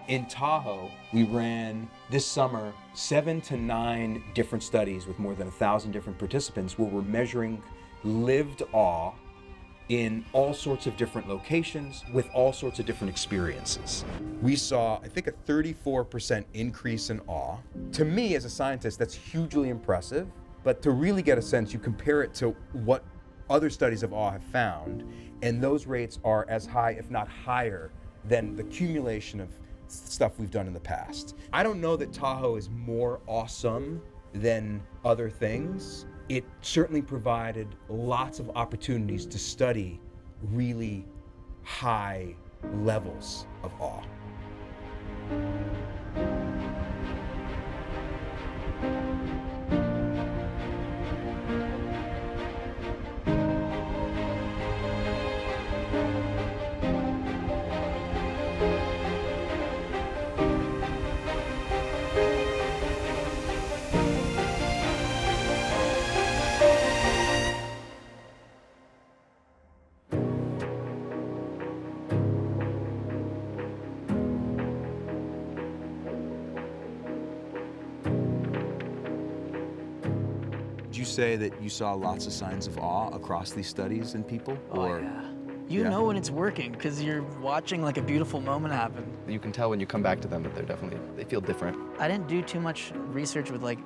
In Tahoe, we ran this summer 7 to 9 different studies with more than 1,000 different participants where we're measuring lived awe in all sorts of different locations with all sorts of different experiences. We saw, I think, a 34% increase in awe. To me, as a scientist, that's hugely impressive, but to really get a sense, you compare it to what other studies of awe have found, and those rates are as high, if not higher, than the accumulation of stuff we've done in the past. I don't know that Tahoe is more awesome than other things. It certainly provided lots of opportunities to study really high levels of awe. Did you say that you saw lots of signs of awe across these studies in people? Oh, yeah. You know when it's working because you're watching like a beautiful moment happen. You can tell when you come back to them that they feel different. I didn't do too much research with like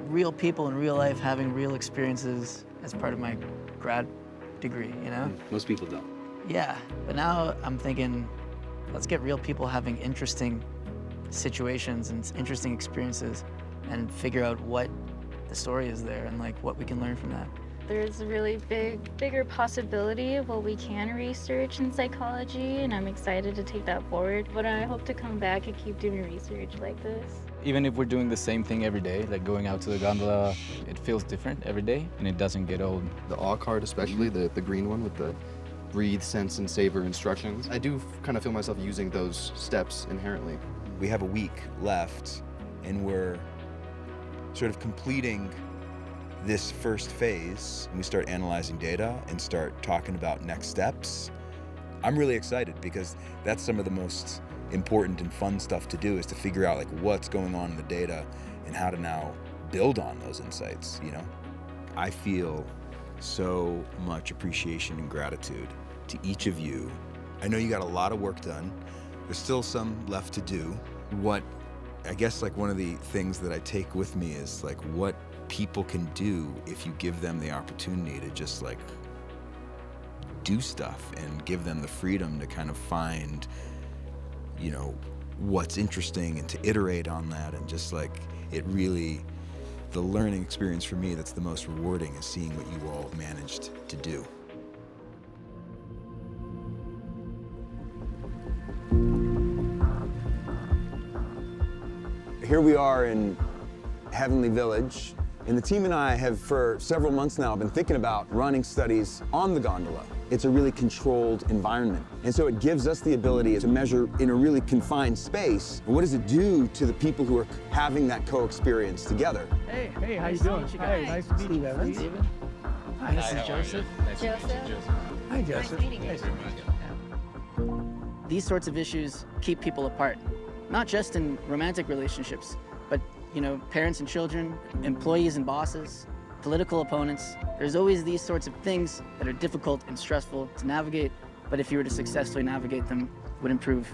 real people in real life having real experiences as part of my grad degree, you know? Most people don't. Yeah, but now I'm thinking, let's get real people having interesting situations and interesting experiences and figure out what the story is there and like what we can learn from that. There's a really bigger possibility of what we can research in psychology, and I'm excited to take that forward. But I hope to come back and keep doing research like this. Even if we're doing the same thing every day, like going out to the gondola, it feels different every day and it doesn't get old. The awe card especially, the green one with the breathe, sense, and savor instructions. I do kind of feel myself using those steps inherently. We have a week left and we're sort of completing this first phase, and we start analyzing data and start talking about next steps. I'm really excited because that's some of the most important and fun stuff to do, is to figure out like what's going on in the data and how to now build on those insights, you know? I feel so much appreciation and gratitude to each of you. I know you got a lot of work done. There's still some left to do. What I guess like one of the things that I take with me is like what people can do if you give them the opportunity to just like do stuff and give them the freedom to kind of find, you know, what's interesting and to iterate on that. And just like it really, the learning experience for me that's the most rewarding is seeing what you all managed to do. Here we are in Heavenly Village, and the team and I have for several months now been thinking about running studies on the gondola. It's a really controlled environment, and so it gives us the ability to measure in a really confined space. And what does it do to the people who are having that co-experience together? Hey, how you doing? Hi, nice to meet you, Evan. Steven. Hi, this is Joseph. Hi, Joseph. Nice to meet you. These sorts of issues keep people apart, not just in romantic relationships, but you know, parents and children, employees and bosses, political opponents. There's always these sorts of things that are difficult and stressful to navigate, but if you were to successfully navigate them, it would improve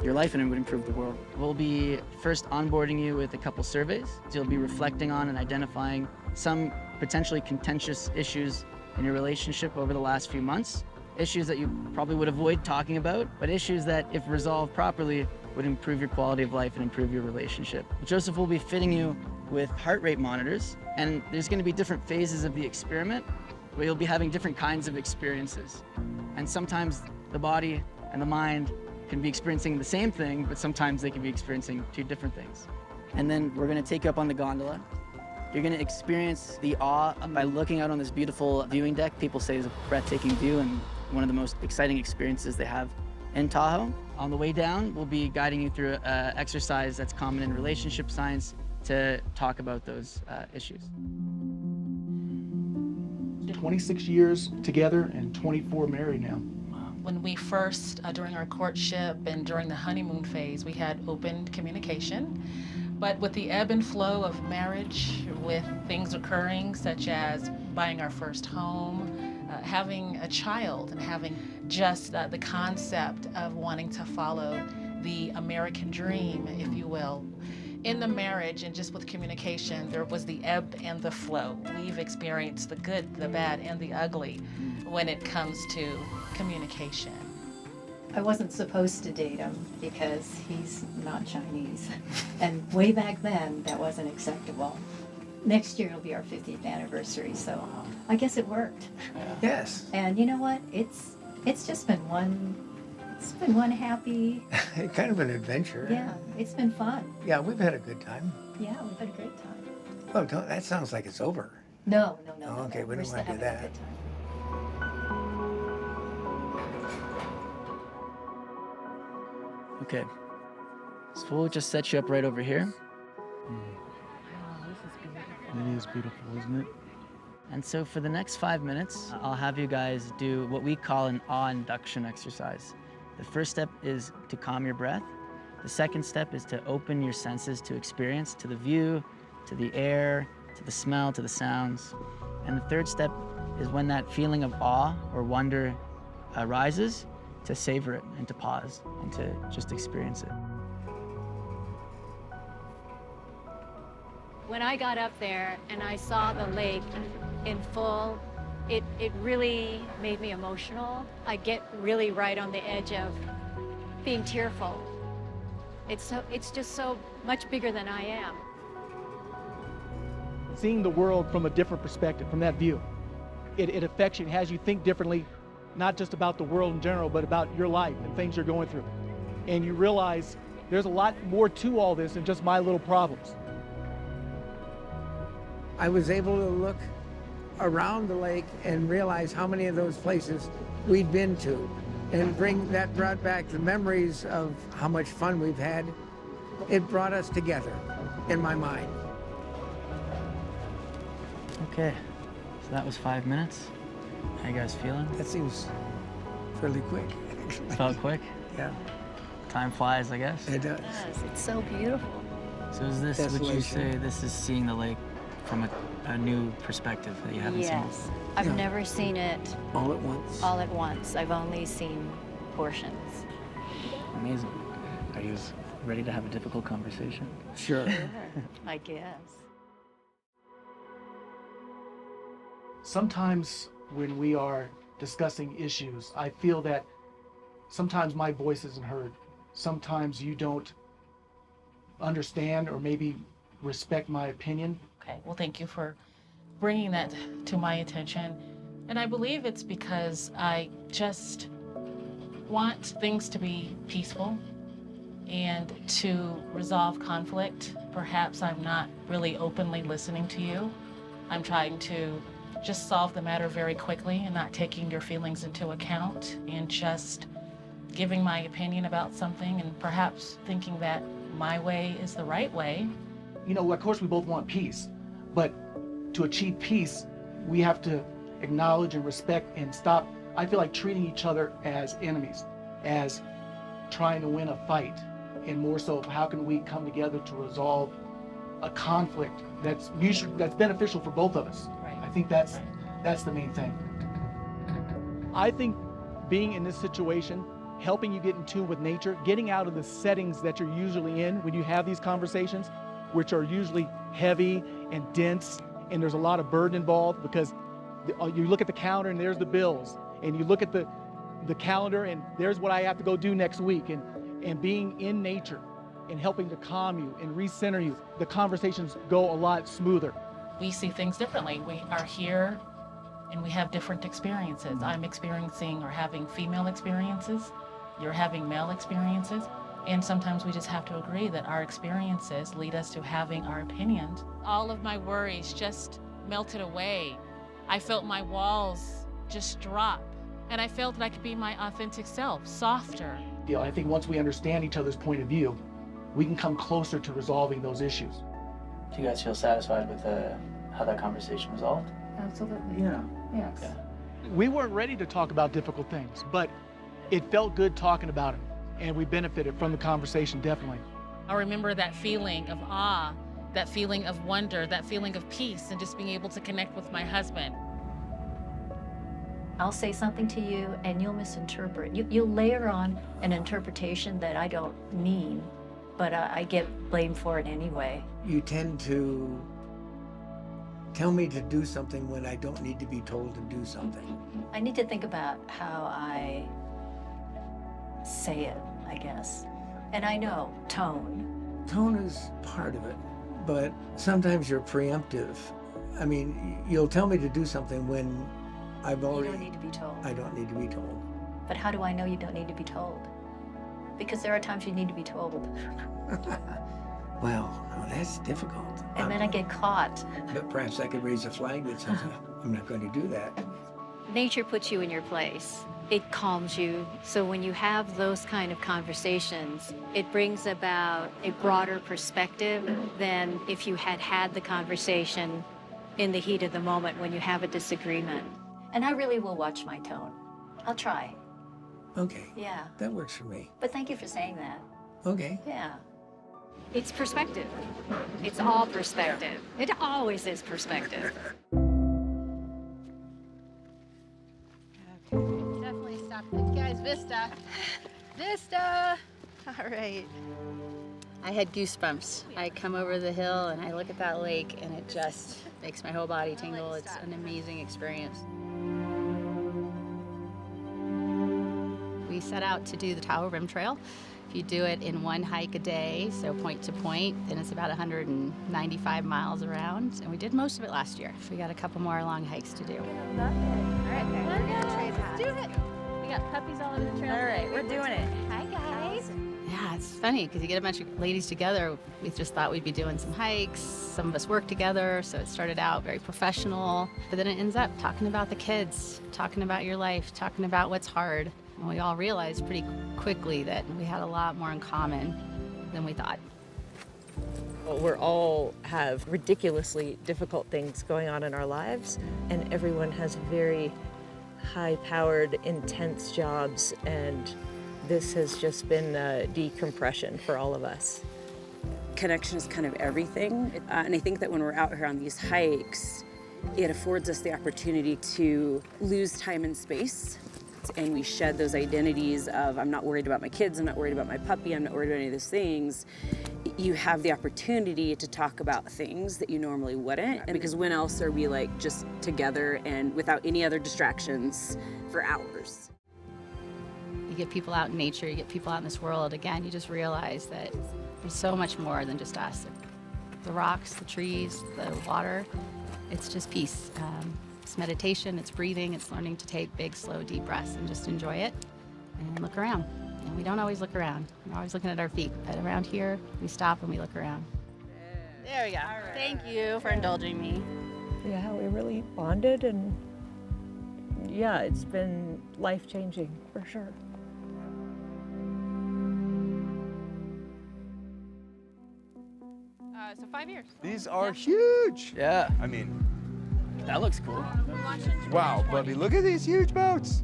your life and it would improve the world. We'll be first onboarding you with a couple surveys. You'll be reflecting on and identifying some potentially contentious issues in your relationship over the last few months. Issues that you probably would avoid talking about, but issues that, if resolved properly, would improve your quality of life and improve your relationship. Joseph will be fitting you with heart rate monitors, and there's going to be different phases of the experiment where you'll be having different kinds of experiences. And sometimes the body and the mind can be experiencing the same thing, but sometimes they can be experiencing two different things. And then we're going to take you up on the gondola. You're going to experience the awe by looking out on this beautiful viewing deck. People say it's a breathtaking view and one of the most exciting experiences they have in Tahoe. On the way down, we'll be guiding you through an exercise that's common in relationship science to talk about those issues. 26 years together and 24 married now. Wow. When we first, during our courtship and during the honeymoon phase, we had open communication. But with the ebb and flow of marriage, with things occurring such as buying our first home, having a child, and having just the concept of wanting to follow the American dream, if you will. In the marriage and just with communication, there was the ebb and the flow. We've experienced the good, the bad, and the ugly when it comes to communication. I wasn't supposed to date him because he's not Chinese. And way back then, that wasn't acceptable. Next year will be our 50th anniversary, so I guess it worked. Yes. And you know what? It's just been one happy, Kind of an adventure. yeah, it's been fun. Yeah, we've had a good time. Yeah, we've had a great time. Oh, that sounds like it's over. No. Oh, okay, we We're don't still wanna do having a that. good time. Okay. So we'll just set you up right over here. It is beautiful, isn't it? And so for the next 5 minutes, I'll have you guys do what we call an awe induction exercise. The first step is to calm your breath. The second step is to open your senses to experience, to the view, to the air, to the smell, to the sounds. And the third step is when that feeling of awe or wonder arises, to savor it and to pause and to just experience it. When I got up there and I saw the lake in full, it really made me emotional. I get really right on the edge of being tearful. It's just so much bigger than I am. Seeing the world from a different perspective, from that view, it affects you, it has you think differently, not just about the world in general, but about your life and things you're going through. And you realize there's a lot more to all this than just my little problems. I was able to look around the lake and realize how many of those places we'd been to, and brought back the memories of how much fun we've had. It brought us together in my mind. Okay, so that was 5 minutes. How you guys feeling? That seems fairly quick. Felt quick? Yeah, Time flies, I guess. it does. Yes, it's so beautiful. So is this, would you Desolation. say this is seeing the lake from a new perspective that you haven't Yes. I've Yeah. never seen it All at once. all at once. I've only seen portions. seen? Amazing. Are you ready to have a difficult conversation? Sure. I guess. Sometimes when we are discussing issues, I feel that sometimes my voice isn't heard. Sometimes you don't understand or maybe respect my opinion. Okay, well, thank you for bringing that to my attention. And I believe it's because I just want things to be peaceful and to resolve conflict. Perhaps I'm not really openly listening to you. I'm trying to just solve the matter very quickly and not taking your feelings into account and just giving my opinion about something and perhaps thinking that my way is the right way. You know, of course we both want peace, but to achieve peace, we have to acknowledge and respect and stop, I feel like, treating each other as enemies, as trying to win a fight, and more so how can we come together to resolve a conflict that's beneficial for both of us. Right. I think that's the main thing. I think being in this situation, helping you get in tune with nature, getting out of the settings that you're usually in when you have these conversations, which are usually heavy and dense, and there's a lot of burden involved because you look at the calendar and there's the bills, and you look at the calendar and there's what I have to go do next week, and being in nature and helping to calm you and recenter you, the conversations go a lot smoother. We see things differently. We are here and we have different experiences. I'm experiencing or having female experiences. You're having male experiences. And sometimes we just have to agree that our experiences lead us to having our opinions. All of my worries just melted away. I felt my walls just drop. And I felt that I could be my authentic self, softer. You know, I think once we understand each other's point of view, we can come closer to resolving those issues. Do you guys feel satisfied with how that conversation resolved? Absolutely. Yeah. Yes. Okay. We weren't ready to talk about difficult things, but it felt good talking about it, and we benefited from the conversation, definitely. I remember that feeling of awe, that feeling of wonder, that feeling of peace, and just being able to connect with my husband. I'll say something to you and you'll misinterpret. You'll layer on an interpretation that I don't mean, but I get blamed for it anyway. You tend to tell me to do something when I don't need to be told to do something. I need to think about how I say it, I guess. And I know tone. Tone is part of it, but sometimes you're preemptive. I mean, you'll tell me to do something when I've already... You don't need to be told. I don't need to be told. But how do I know you don't need to be told? Because there are times you need to be told. Well, no, that's difficult. And then I get caught. But perhaps I could raise a flag that says, I'm not going to do that. Nature puts you in your place. It calms you. So when you have those kind of conversations, it brings about a broader perspective than if you had had the conversation in the heat of the moment when you have a disagreement. And I really will watch my tone. I'll try. Okay. Yeah. That works for me. But thank you for saying that. Okay. Yeah. It's perspective. It's all perspective. It always is perspective. Okay, definitely stop it. Guys, Vista. Vista! All right. I had goosebumps. I come over the hill and I look at that lake and it just makes my whole body tingle. It's an amazing experience. We set out to do the Tahoe Rim Trail. If you do it in one hike a day, so point to point, then it's about 195 miles around. And we did most of it last year. So we got a couple more long hikes to do. All right, we're gonna trade hats. Do it. We got puppies all over the trail. All right, we're doing it. Hi, guys. Yeah, it's funny because you get a bunch of ladies together. We just thought we'd be doing some hikes. Some of us work together, so it started out very professional. But then it ends up talking about the kids, talking about your life, talking about what's hard. And we all realized pretty quickly that we had a lot more in common than we thought. Well, we're all have ridiculously difficult things going on in our lives, and everyone has very high-powered, intense jobs, and this has just been a decompression for all of us. Connection is kind of everything, and I think that when we're out here on these hikes, it affords us the opportunity to lose time and space. And we shed those identities of, I'm not worried about my kids, I'm not worried about my puppy, I'm not worried about any of those things. You have the opportunity to talk about things that you normally wouldn't. And because when else are we like just together and without any other distractions for hours? You get people out in nature, you get people out in this world, again, you just realize that there's so much more than just us. The rocks, the trees, the water, it's just peace. It's meditation, it's breathing, it's learning to take big, slow, deep breaths and just enjoy it and look around. And we don't always look around. We're always looking at our feet. But around here, we stop and we look around. There we go. Right. Thank you for indulging me. Yeah, we really bonded, and yeah, it's been life-changing for sure. So 5 years. These are huge. Yeah. I mean, That looks cool. wow, Bubby, look at these huge boats.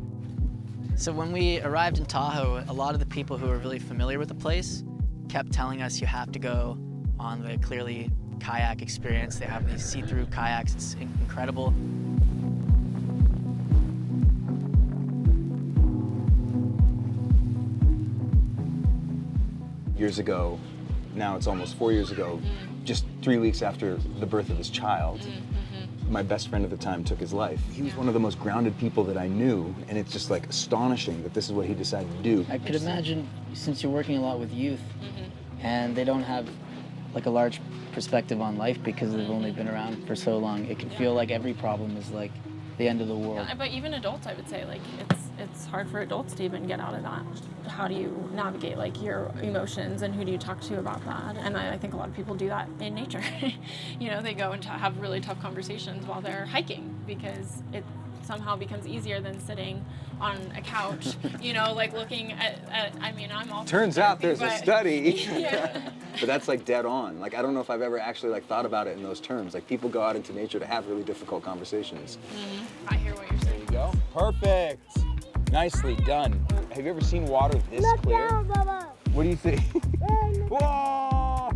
So when we arrived in Tahoe, a lot of the people who were really familiar with the place kept telling us you have to go on the Clearly kayak experience. They have these see-through kayaks. It's incredible. Years ago, now it's almost 4 years ago, just 3 weeks after the birth of his child, my best friend at the time took his life. He was one of the most grounded people that I knew, and it's just like astonishing that this is what he decided to do. I could imagine, since you're working a lot with youth, and they don't have like a large perspective on life because they've only been around for so long, it can feel like every problem is like the end of the world. Yeah, but even adults, I would say, like it's hard for adults to even get out of that. How do you navigate like your emotions, and who do you talk to about that? And I think a lot of people do that in nature. You know, they go and have really tough conversations while they're hiking because it somehow becomes easier than sitting on a couch, you know, like looking at I mean, I'm all Turns out there's a study. Yeah. But that's like dead on. Like, I don't know if I've ever actually like thought about it in those terms. Like, people go out into nature to have really difficult conversations. I hear what you're saying. There you go. Perfect. Nicely done. Have you ever seen water this clear? What do you see? Whoa!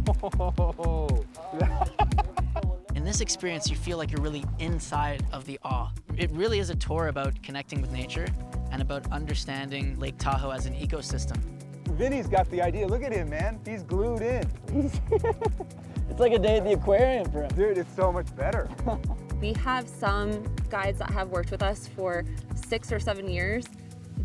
In this experience, you feel like you're really inside of the awe. It really is a tour about connecting with nature and about understanding Lake Tahoe as an ecosystem. Vinny's got the idea. Look at him, man. He's glued in. It's like a day at the aquarium for him. Dude, it's so much better. We have some guides that have worked with us for 6 or 7 years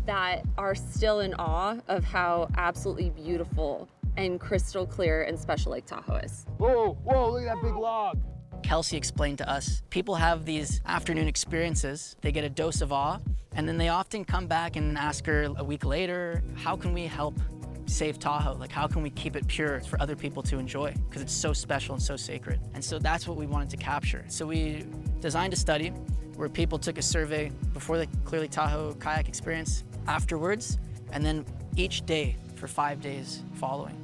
that are still in awe of how absolutely beautiful and crystal clear and special Lake Tahoe is. Whoa, whoa, look at that big log. Kelsey explained to us, people have these afternoon experiences, they get a dose of awe, and then they often come back and ask her a week later, how can we help save Tahoe? Like, how can we keep it pure for other people to enjoy? Because it's so special and so sacred. And so that's what we wanted to capture. So we designed a study where people took a survey before the Clear Lake Tahoe kayak experience, afterwards, and then each day for 5 days following.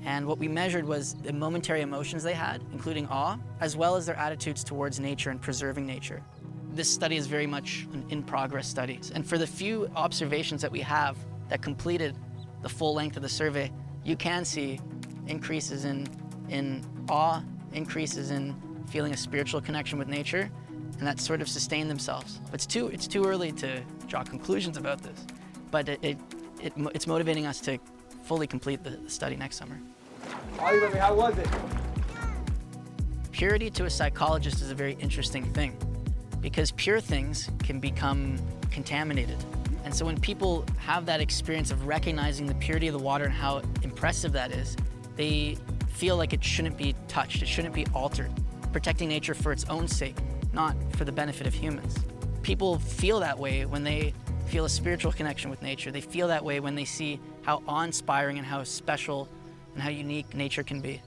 And what we measured was the momentary emotions they had, including awe, as well as their attitudes towards nature and preserving nature. This study is very much an in-progress study. And for the few observations that we have that completed the full length of the survey, you can see increases in awe, increases in feeling a spiritual connection with nature, and that sort of sustain themselves. It's too early to draw conclusions about this, but it's motivating us to fully complete the study next summer. Ollie, how was it? Purity to a psychologist is a very interesting thing because pure things can become contaminated. And so when people have that experience of recognizing the purity of the water and how impressive that is, they feel like it shouldn't be touched, it shouldn't be altered. Protecting nature for its own sake, not for the benefit of humans. People feel that way when they feel a spiritual connection with nature. They feel that way when they see how awe-inspiring and how special and how unique nature can be.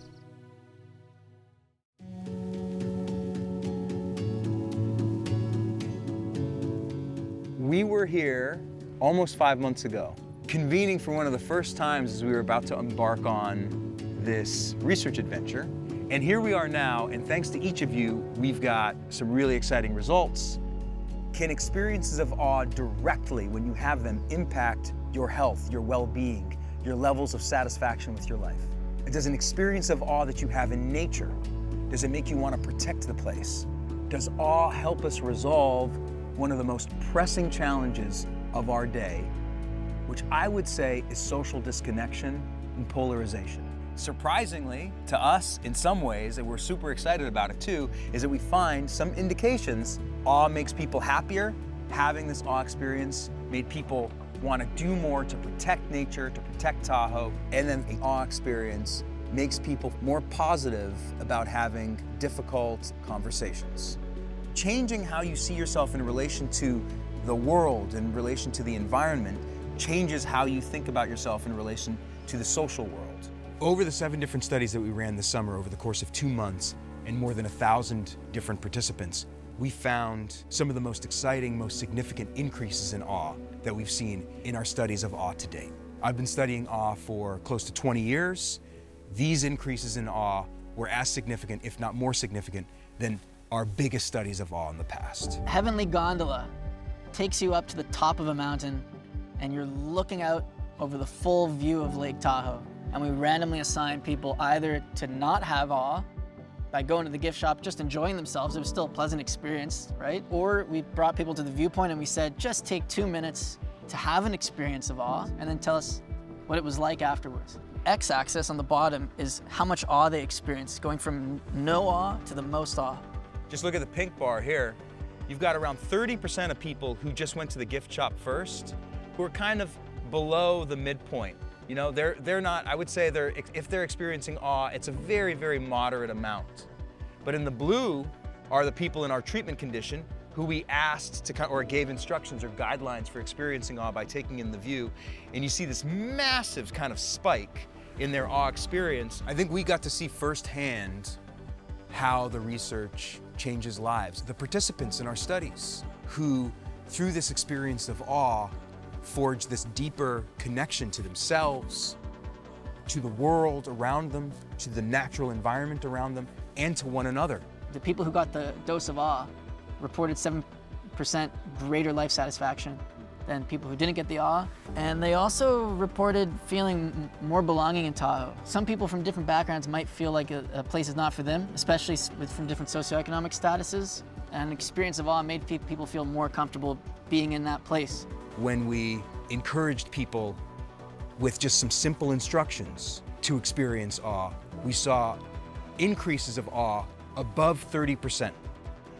We were here almost 5 months ago, convening for one of the first times as we were about to embark on this research adventure. And here we are now, and thanks to each of you, we've got some really exciting results. Can experiences of awe directly, when you have them, impact your health, your well-being, your levels of satisfaction with your life? Does an experience of awe that you have in nature, does it make you want to protect the place? Does awe help us resolve one of the most pressing challenges of our day, which I would say is social disconnection and polarization? Surprisingly to us, in some ways, and we're super excited about it too, is that we find some indications awe makes people happier. Having this awe experience made people want to do more to protect nature, to protect Tahoe, and then the awe experience makes people more positive about having difficult conversations. Changing how you see yourself in relation to the world, in relation to the environment, changes how you think about yourself in relation to the social world. Over the 7 different studies that we ran this summer over the course of 2 months and more than 1,000 different participants, we found some of the most exciting, most significant increases in awe that we've seen in our studies of awe to date. I've been studying awe for close to 20 years. These increases in awe were as significant, if not more significant, than our biggest studies of awe in the past. Heavenly Gondola takes you up to the top of a mountain and you're looking out over the full view of Lake Tahoe. And we randomly assign people either to not have awe by going to the gift shop, just enjoying themselves. It was still a pleasant experience, right? Or we brought people to the viewpoint and we said, just take 2 minutes to have an experience of awe and then tell us what it was like afterwards. X-axis on the bottom is how much awe they experienced, going from no awe to the most awe. Just look at the pink bar here. You've got around 30% of people who just went to the gift shop first, who are kind of below the midpoint. You know, they're not, I would say if they're experiencing awe, it's a very, very moderate amount. But in the blue are the people in our treatment condition who we asked to, or gave instructions or guidelines for experiencing awe by taking in the view. And you see this massive kind of spike in their awe experience. I think we got to see firsthand how the research changes lives. The participants in our studies who, through this experience of awe, forge this deeper connection to themselves, to the world around them, to the natural environment around them, and to one another. The people who got the dose of awe reported 7% greater life satisfaction than people who didn't get the awe. And they also reported feeling more belonging in Tahoe. Some people from different backgrounds might feel like a place is not for them, especially from different socioeconomic statuses. And experience of awe made people feel more comfortable being in that place. When we encouraged people with just some simple instructions to experience awe, we saw increases of awe above 30%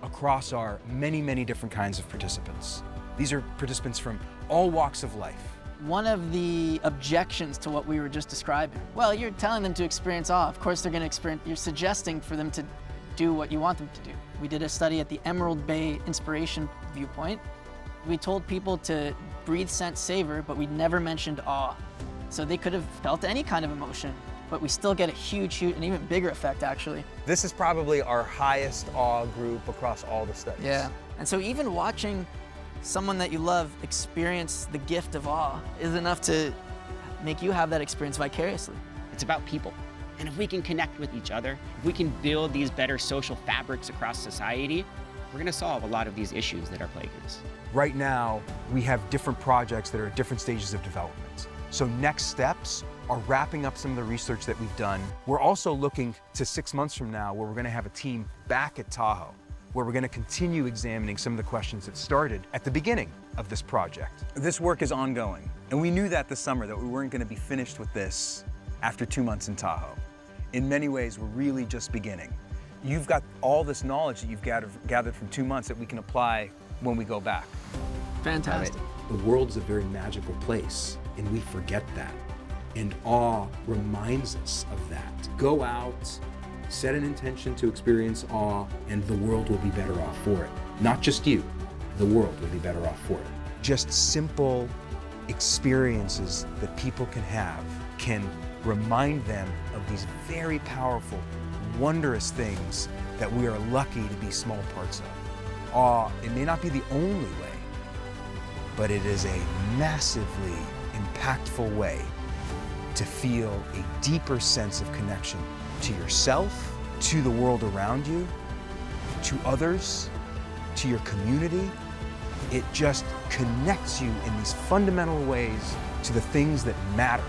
across our many, many different kinds of participants. These are participants from all walks of life. One of the objections to what we were just describing, well, you're telling them to experience awe. Of course they're going to experience, you're suggesting for them to do what you want them to do. We did a study at the Emerald Bay Inspiration Viewpoint. We told people to breathe, sense, savor, but we never mentioned awe. So they could have felt any kind of emotion, but we still get a huge, and even bigger effect, actually. This is probably our highest awe group across all the studies. Yeah, and so even watching someone that you love experience the gift of awe is enough to make you have that experience vicariously. It's about people. And if we can connect with each other, if we can build these better social fabrics across society, we're gonna solve a lot of these issues that are plaguing us. Right now, we have different projects that are at different stages of development. So next steps are wrapping up some of the research that we've done. We're also looking to 6 months from now where we're gonna have a team back at Tahoe, where we're gonna continue examining some of the questions that started at the beginning of this project. This work is ongoing, and we knew that this summer that we weren't gonna be finished with this after 2 months in Tahoe. In many ways, we're really just beginning. You've got all this knowledge that you've gathered from 2 months that we can apply when we go back. Fantastic. The world's a very magical place, and we forget that. And awe reminds us of that. Go out, set an intention to experience awe, and the world will be better off for it. Not just you, the world will be better off for it. Just simple experiences that people can have can remind them of these very powerful, wondrous things that we are lucky to be small parts of. Awe, it may not be the only way, but it is a massively impactful way to feel a deeper sense of connection to yourself, to the world around you, to others, to your community. It just connects you in these fundamental ways to the things that matter.